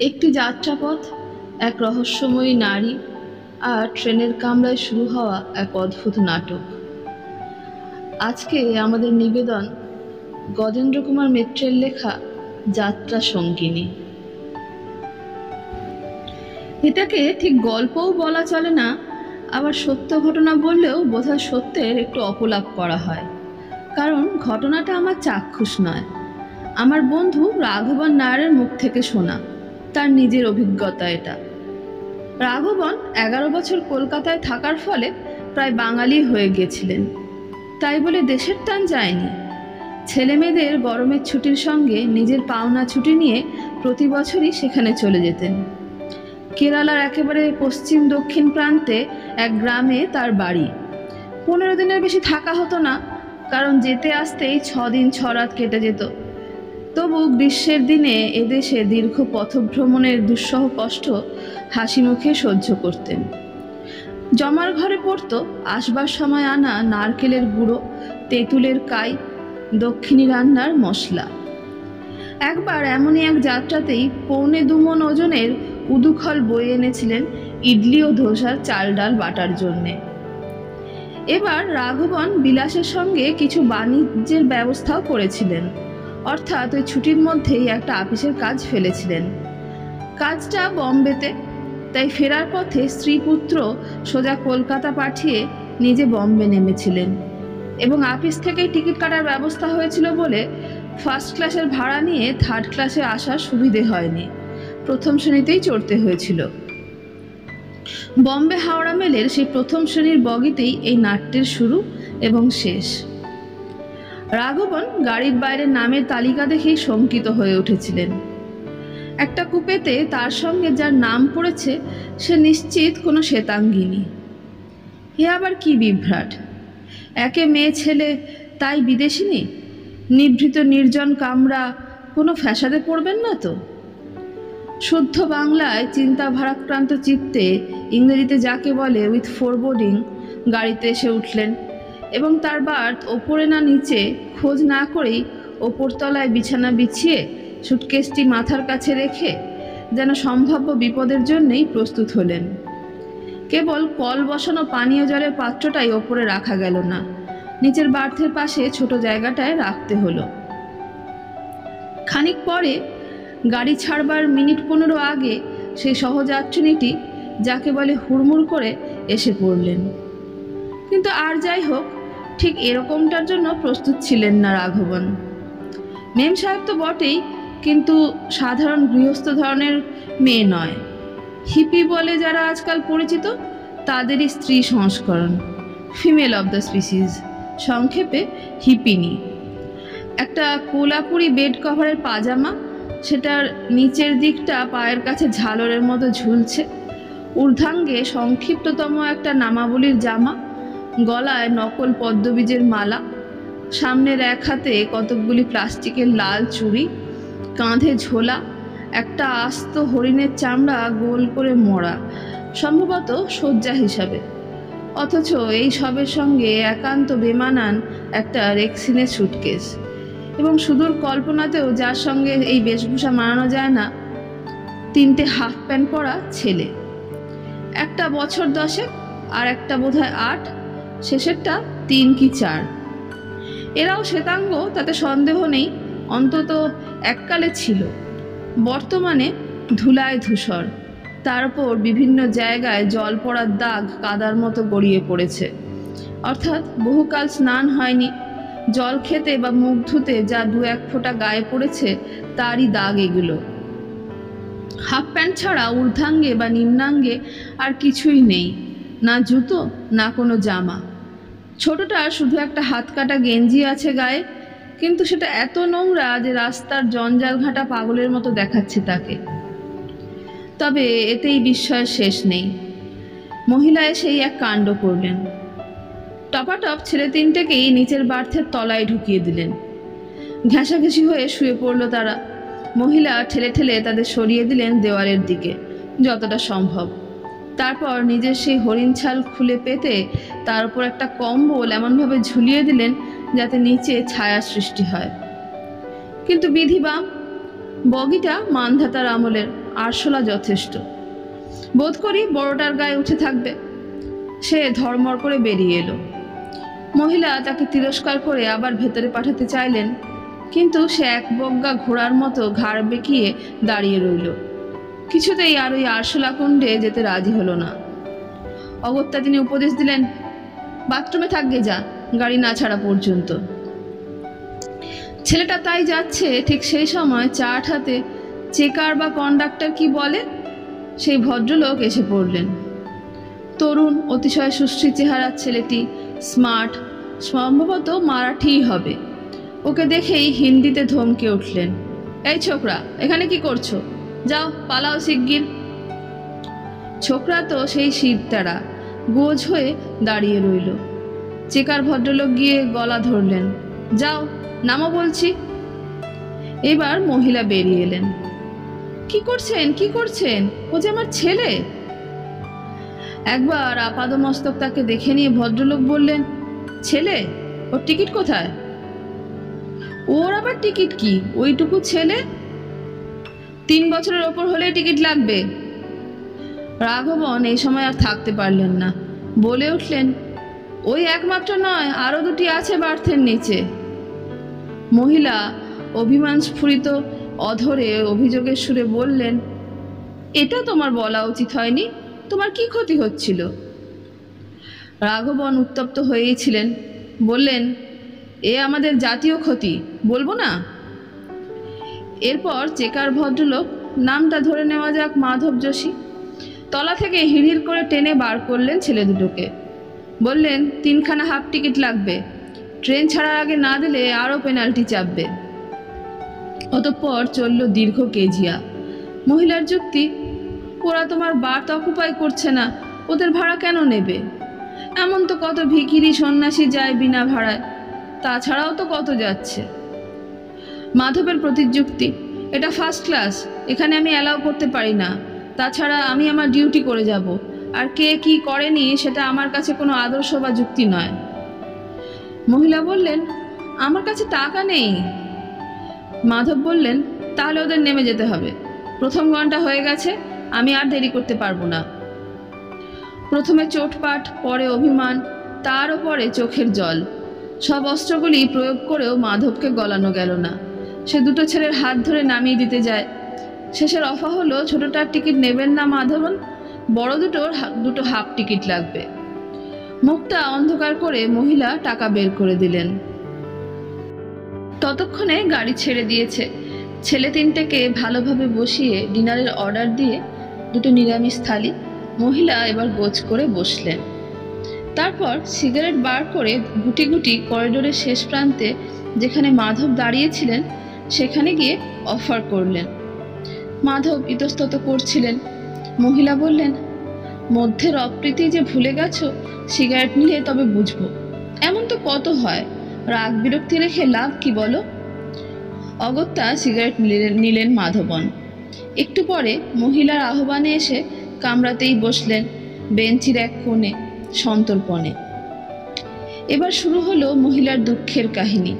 একটি যাত্রাপথ, এক রহস্যময়ী নারী আর ট্রেনের কামরায় শুরু হওয়া এক অদ্ভুত নাটক। আজকে আমাদের নিবেদন গজেন্দ্র কুমার মিত্রের লেখা যাত্রা সঙ্গিনী। এটাকে ঠিক গল্পও বলা চলে না, আবার সত্য ঘটনা বললেও বোধহয় সত্যের একটু অপলাপ করা হয়, কারণ ঘটনাটা আমার চাক্ষুষ নয়, আমার বন্ধু রাঘবন নায়ারের মুখ থেকে শোনা, তার নিজের অভিজ্ঞতা এটা। রাঘবন 11 বছর কলকাতায় থাকার ফলে প্রায় বাঙালি হয়ে গেছিলেন, তাই বলে দেশের টান যায়নি। ছেলেমেয়েদের গরমের ছুটির সঙ্গে নিজের পাওনা ছুটি নিয়ে প্রতি বছরই সেখানে চলে যেতেন। কেরালার একেবারে পশ্চিম দক্ষিণ প্রান্তে এক গ্রামে তার বাড়ি। 15 দিনের বেশি থাকা হতো না, কারণ যেতে আসতেই 6 দিন 6 রাত কেটে যেত। তবু গ্রীষ্মের দিনে এদেশে দীর্ঘ পথভ্রমণের দুঃসহ কষ্ট হাসি মুখে সহ্য করতেন। জমার ঘরে পড়তো আসবার সময় আনা নারকেলের গুঁড়ো, তেঁতুলের কাই, দক্ষিণী রান্নার মশলা। একবার এমনই এক যাত্রাতেই 1.25 মণ ওজনের উদুখল বয়ে এনেছিলেন ইডলি ও ধোসার চাল ডাল বাটার জন্যে। এবার রাঘবন বিলাসের সঙ্গে কিছু বাণিজ্যের ব্যবস্থাও করেছিলেন, অর্থাৎ ওই ছুটির মধ্যেই একটা আপিসের কাজ ফেলেছিলেন। কাজটা বম্বেতে, তাই ফেরার পথে স্ত্রী পুত্র সোজা কলকাতা পাঠিয়ে নিজে বম্বে নেমেছিলেন, এবং আপিস থেকেই টিকিট কাটার ব্যবস্থা হয়েছিল বলে ফার্স্ট ক্লাসের ভাড়া নিয়ে থার্ড ক্লাসে আসার সুবিধে হয়নি, প্রথম শ্রেণীতেই চড়তে হয়েছিল। বম্বে হাওড়া মেলের সেই প্রথম শ্রেণীর বগিতেই এই নাট্যের শুরু এবং শেষ। রাঘবন গাড়ির বাইরে নামের তালিকা দেখেই শঙ্কিত হয়ে উঠেছিলেন। একটা কুপেতে তার সঙ্গে যার নাম পড়েছে সে নিশ্চিত কোনো শ্বেতাঙ্গিনী। এ আবার কি বিভ্রাট! একে মেয়ে ছেলে, তাই বিদেশিনী, নিভৃত নির্জন কামরা, কোনো ফ্যাসাদে পড়বেন না তো? শুদ্ধ বাংলায় চিন্তা ভারাক্রান্ত চিত্তে ইংরেজিতে যাকে বলে উইথ ফোরবোর্ডিং গাড়িতে এসে উঠলেন, এবং তার বার্থ ওপরে না নিচে খোঁজ না করেই ওপরতলায় বিছানা বিছিয়ে সুটকেসটি মাথার কাছে রেখে যেন সম্ভাব্য বিপদের জন্যেই প্রস্তুত হলেন। কেবল কল বসানো পানীয় জলের পাত্রটাই ওপরে রাখা গেল না, নিচের বার্থের পাশে ছোট জায়গাটায় রাখতে হলো। খানিক পরে গাড়ি ছাড়বার মিনিট 15 আগে সেই সহযাত্রিনীটি যাকে বলে হুড়মুড় করে এসে পড়লেন। কিন্তু আর যাই হোক, ঠিক এরকমটার জন্য প্রস্তুত ছিলেন না রাঘবন। মেম সাহেব তো বটেই, কিন্তু সাধারণ গৃহস্থ ধরনের মেয়ে নয়, হিপি বলে যারা আজকাল পরিচিত তাদেরই স্ত্রী সংস্করণ, ফিমেল অব দ্য স্পিসিস, সংক্ষেপে হিপিনি। একটা কোলাপুরি বেড কভারের পাজামা, সেটার নিচের দিকটা পায়ের কাছে ঝালরের মতো ঝুলছে, ঊর্ধ্বাঙ্গে সংক্ষিপ্ততম একটা নামাবলীর জামা, গলায় নকল পদ্মবীজের মালা, সামনের এক হাতে কতকগুলি প্লাস্টিকের লাল চুড়ি, কাঁধে ঝোলা, একটা আস্ত হরিণের চামড়া গোল করে মোড়া, সম্ভবত শয্যা হিসাবে। অথচ এই সবের সঙ্গে একান্ত বেমানান একটা রেক্সিনের সুটকেস, এবং সুদূর কল্পনাতেও যার সঙ্গে এই বেশভূষা মানানো যায় না, 3টে হাফ প্যান্ট পরা ছেলে, একটা বছর 10, আর একটা বোধহয় 8, শেষেরটা 3 কি 4। এরাও শ্বেতাঙ্গ তাতে সন্দেহ নেই, অন্তত এককালে ছিল, বর্তমানে ধুলায় ধূসর, তার উপর বিভিন্ন জায়গায় জল পড়ার দাগ কাদার মতো গড়িয়ে পড়েছে, অর্থাৎ বহুকাল স্নান হয়নি, জল খেতে বা মুখ ধুতে যা 2-1 ফোঁটা গায়ে পড়েছে তারই দাগ এগুলো। হাফ প্যান্ট ছাড়া ঊর্ধ্বাঙ্গে বা নিম্নাঙ্গে আর কিছুই নেই, না জুতো না কোনো জামা। ছোটটা শুধু একটা হাত কাটা গেঞ্জি আছে গায়ে, কিন্তু সেটা এত নোংরা যে রাস্তার জঞ্জাল ঘাটা পাগলের মতো দেখাচ্ছে তাকে। তবে এতেই বিস্ময়ের শেষ নেই। মহিলা এসেই এক কাণ্ড করলেন, টপাটপ ছেলে 3টেকেই নিচের বার্থের তলায় ঢুকিয়ে দিলেন। ঘেঁষাঘেঁষি হয়ে শুয়ে পড়ল তারা। মহিলা ঠেলে ঠেলে তাদের সরিয়ে দিলেন দেওয়ালের দিকে যতটা সম্ভব। তারপর নিজের সেই হরিণ ছাল খুলে পেতে তার উপর একটা কম্বল এমনভাবে ঝুলিয়ে দিলেন যাতে নিচে ছায়া সৃষ্টি হয়। কিন্তু বিধি বাম, বগিটা মানধাতার আমলের, আরশোলা যথেষ্ট। বোধ করি বড়টার গায়ে উঠে থাকবে। সে ধর্মর করে বেরিয়ে এলো। মহিলা তাকে তিরস্কার করে আবার ভেতরে পাঠাতে চাইলেন, কিন্তু সে এক বজ্ঞা ঘোড়ার মতো ঘাড় বেঁকিয়ে দাঁড়িয়ে রইল। কিছুতেই আর ওই আরশোলা কুণ্ডে যেতে রাজি হলো না। অগত্যা তিনি উপদেশ দিলেন, বাথরুমে থাকবে যা, গাড়ি না ছাড়া পর্যন্ত। ছেলেটা তাই যাচ্ছে, ঠিক সেই সময় চাট হাতে চেকার বা কন্ডাক্টর কি বলে সেই ভদ্রলোক এসে পড়লেন। তরুণ, অতিশয় সুশ্রী চেহারার ছেলেটি, স্মার্ট, সম্ভবত মারাঠিই হবে। ওকে দেখেই হিন্দিতে ধমকে উঠলেন, এই ছোকরা, এখানে কি করছো? যাও পালাও শিগগির। ছোকরা তো সেই শিরতারা, গোজ হয়ে দাঁড়িয়ে রইল। চেকার ভদ্রলোক গিয়ে গলা ধরলেন, যাও নামো বলছি। এবার মহিলা বেরিয়ে এলেন। কি করছেন, কি করছেন? ও যে আমার ছেলে। একবার আপাদমস্তক তাকে দেখে নিয়ে ভদ্রলোক বললেন, ছেলে? ওর টিকিট কোথায়? ওর আবার টিকিট কি? ওইটুকু ছেলে। 3 বছরের ওপর হলে টিকিট লাগবে। রাঘবন এই সময় আর থাকতে পারলেন না, বলে উঠলেন, ওই একমাত্র নয়, আরো 2টি আছে বার্থের নিচে। মহিলা অভিমান স্ফুরিত অধরে অভিযোগের সুরে বললেন, এটা তোমার বলা উচিত হয়নি। তোমার কি ক্ষতি হচ্ছিল? রাঘবন উত্তপ্ত হয়েই ছিলেন, বললেন, এ আমাদের জাতীয় ক্ষতি, বলবো না? এরপর চেকার ভদ্রলোক, নামটা ধরে নেওয়া যাক মাধব যোশী, তলা থেকে হিড়হিড় করে টেনে বার করলেন ছেলে দুটোকে। বললেন, 3খানা হাফ টিকিট লাগবে। ট্রেন ছাড়ার আগে না দিলে আরও পেনাল্টি চাপবে। অতঃপর চলল দীর্ঘ কেজিয়া। মহিলার যুক্তি, ওরা তোমার বার্থ অকুপাই করছে না, ওদের ভাড়া কেন নেবে? এমন তো কত ভিখিরি সন্ন্যাসী যায় বিনা ভাড়ায়, তাছাড়াও তো কত যাচ্ছে। মাধবের প্রতিযুক্তি, এটা ফার্স্ট ক্লাস, এখানে আমি অ্যালাউ করতে পারি না। তাছাড়া আমি আমার ডিউটি করে যাব, আর কে কি করেনি সেটা আমার কাছে কোনো আদর্শ বা যুক্তি নয়। মহিলা বললেন, আমার কাছে টাকা নেই। মাধব বললেন, তাহলে ওদের নেমে যেতে হবে। প্রথম ঘন্টা হয়ে গেছে, আমি আর দেরি করতে পারবো না। প্রথমে চোটপাট, পরে অভিমান, তার ওপরে চোখের জল, সব অস্ত্রগুলি প্রয়োগ করেও মাধবকে গলানো গেল না। সে দুটো ছেলের হাত ধরে নামিয়ে দিতে যায়। শেষের অফা হলো, ছোটটার টিকিট নেবেন না মাধবন, বড় দুটো হাফ টিকিট লাগবে। মুখটা অন্ধকার করে মহিলা টাকা বের করে দিলেন। ততক্ষণে গাড়ি ছেড়ে দিয়েছে। ছেলে 3টেকে ভালোভাবে বসিয়ে ডিনারের অর্ডার দিয়ে 2টো নিরামিষ থালি মহিলা এবার গোছ করে বসলেন। তারপর সিগারেট বার করে গুটি গুটি করিডোরের শেষ প্রান্তে যেখানে মাধব দাঁড়িয়েছিলেন সেখানে গিয়ে অফার করলেন। মাধব ইতস্তত করছিলেন। মহিলা বললেন, মধ্যের অপ্রীতি যে ভুলে গেছো, সিগারেট নিলে তবে বুঝবো। এমন তো কত হয়, রাগ বিরক্তি রেখে লাভ কি বলো? অগত্যা সিগারেট নিলেন মাধবন। একটু পরে মহিলার আহ্বানে এসে কামরাতেই বসলেন, বেঞ্চির এক কোণে সন্তর্পণে। এবার শুরু হলো মহিলার দুঃখের কাহিনী।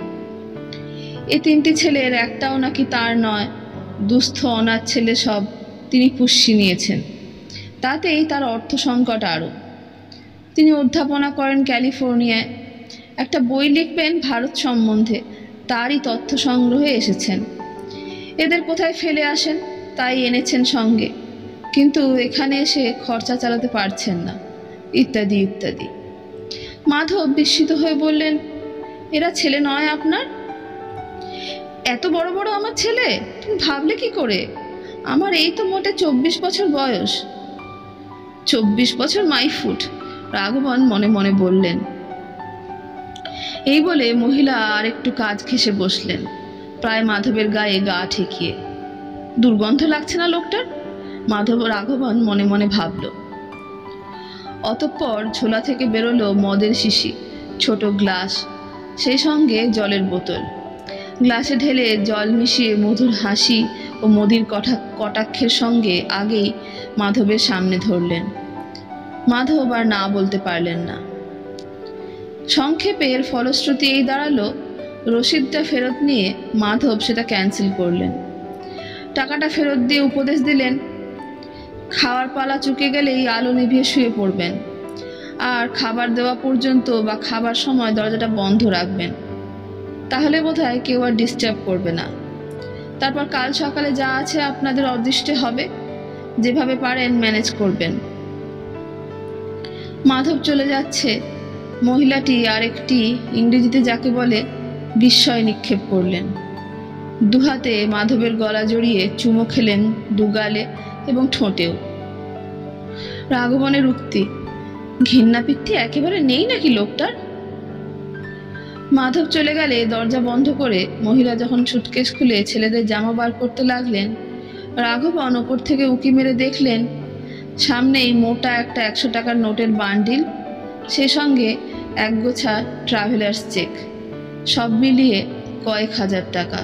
এ 3টি ছেলের একটাও নাকি তার নয়, দুস্থ অনাথ ছেলে সব তিনি পুষ্যি নিয়েছেন। তাতেই তার অর্থ সংকট আরও। তিনি অধ্যাপনা করেন ক্যালিফোর্নিয়ায়। একটা বই লিখবেন ভারত সম্বন্ধে, তারই তথ্য সংগ্রহে এসেছেন। এদের কোথায় ফেলে আসেন, তাই এনেছেন সঙ্গে, কিন্তু এখানে এসে খরচা চালাতে পারছেন না, ইত্যাদি ইত্যাদি। মাধব বিস্মিত হয়ে বললেন, এরা ছেলে নয় আপনার? এত বড় বড় আমার ছেলে, তুমি ভাবলে কি করে? আমার এই তো মোটে 24 বছর বয়স। 24 বছর মাই ফুট, রাঘবন মনে মনে বললেন। এই বলে মহিলা আর একটু কাজ ঘেঁষে বসলেন, প্রায় মাধবের গায়ে গা ঠেকিয়ে। দুর্গন্ধ লাগছে না লোকটার? রাঘবন মনে মনে ভাবল। অতঃপর ঝোলা থেকে বেরোলো মদের শিশি, ছোট গ্লাস, সেই সঙ্গে জলের বোতল। গ্লাসে ঢেলে জল মিশিয়ে মধুর হাসি ও মদির কটাক্ষের সঙ্গে আগেই মাধবের সামনে ধরলেন। মাধব আর না বলতে পারলেন না। সংক্ষেপে এর ফলশ্রুতি এই দাঁড়ালো, রসিদটা ফেরত নিয়ে মাধব সেটা ক্যান্সেল করলেন। টাকাটা ফেরত দিয়ে উপদেশ দিলেন, খাওয়ার পালা চুকে গেলেই আলো নিভিয়ে শুয়ে পড়বেন, আর খাবার দেওয়া পর্যন্ত বা খাবার সময় দরজাটা বন্ধ রাখবেন। তাহলে বোধহয় কেউ আর ডিস্টার্ব করবে না। তারপর কাল সকালে যা আছে আপনাদের অদৃষ্টে হবে, যেভাবে পারেন ম্যানেজ করবেন। মাধব চলে যাচ্ছে। মহিলাটি আরেকটি ইংরেজিতে যাকে বলে বিস্ময় নিক্ষেপ করলেন। দুহাতে মাধবের গলা জড়িয়ে চুমো খেলেন দুগালে এবং ঠোঁটেও। রাঘবনের উক্তি, ঘৃণা পিত্তি একেবারে নেই নাকি লোকটার? মাধব চলে গেলে দরজা বন্ধ করে মহিলা যখন সুটকেস খুলে ছেলেদের জামা বার করতে লাগলেন, রাঘবন ওপর থেকে উঁকি মেরে দেখলেন সামনেই মোটা একটা 100 টাকার নোটের বান্ডিল, সে সঙ্গে একগোছা ট্রাভেলার্স চেক, সব মিলিয়ে কয়েক হাজার টাকা।